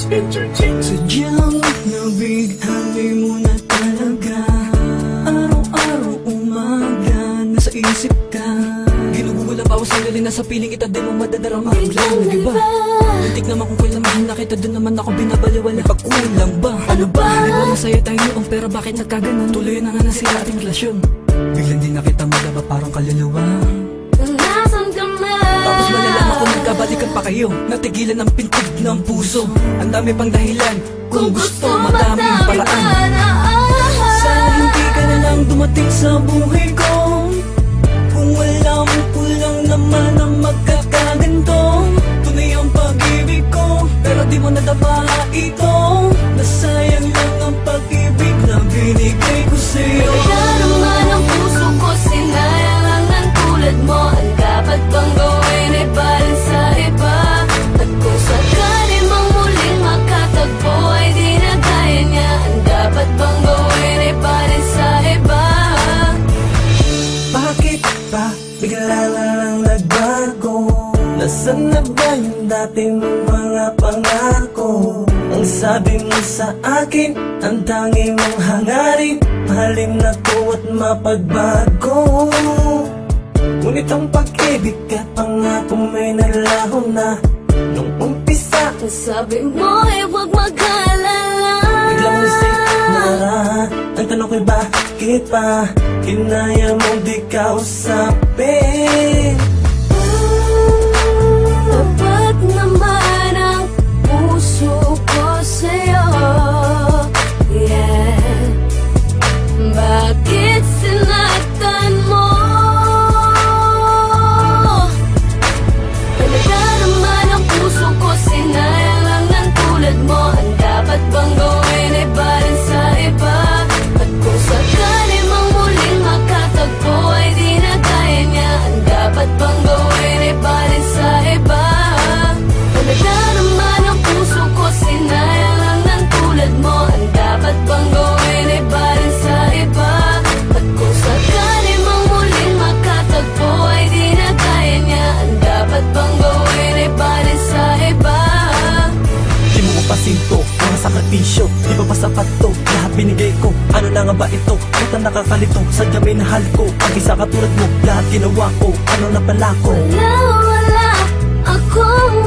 Boss Entertainment. Sadyang nabighani mo na talaga. Araw-araw umaga, nasa isip ka. Ginugugol ang bawas sa'yo, nasa piling kita, di mo madadarama. Biglang nag-iba, muntik naman kung kailan mahal na kita, doon naman ako binabaliwala. May pagkulang ba? Ano ba? Di ba masaya tayo noon, pero bakit nagkaganon? Tuloy na nga nasira ating relasyon. Biglang di na kita madaba, parang kaluluwa. Nasaan ka na? Tapos malalaman ko nagkabalikan pa kayo, natigilan ang pintig ng puso. Ang dami pang dahilan, kung gusto madaming paraan. Sana hindi ka na lang dumating sa buhay ko. Kung alam ko lang naman ang magkakaganto. Tunay ang pag-ibig ko, pero di mo nadama ito. Nasayang lang ang pag-ibig na binigay ko sa'yo. Kaya naman ang puso ko, sinayang lang ang tulad mo. Ang dapat bang gawin ay baling sa iba? At kung sakali mang muling makatagpo ay di na kaya niya. Ang dapat bang gawin ay baling sa iba? Bakit ba bigla na lang nagbago? Nasaan na ba yung dating mga pangako? Ang sabi mo sa akin, ang tangi mong hangarin, mahalin ako at mapagbago. Ngunit ang pag-ibig at pangako may nalaho na nung umpisa. Ang sabi mo ay huwag mag-alala. Biglang isip na ang tanong ko'y bakit pa kinaya mong di kausapin? Tapat naman ang puso ko sa'yo, yeah. Bakit sinaktan mo? Talaga naman ang puso ko, sinayang lang ng tulad mo. Ang dapat bang gawin ay baling sa iba? At kung sakali mang muling makatagpo ay di na kaya niya. Ang dapat bang gawin ay baling sa iba? Talaga naman ang puso ko, sinayang lang ng tulad mo. Ang dapat bang gawin ay baling sa iba? At kung sakali mang muling makatagpo ay di na kaya niya. Ang dapat bang gawin ay baling sa iba? Di mo ko pasinto, mga sakripisyo, di ba ba sapat to? Lahat binigay ko, ano na nga ba ito? Ba't ang nakakalito, sadya may nahal ko. Ang isa katulad mo, lahat ginawa ko, ano na pala ko? Wala akong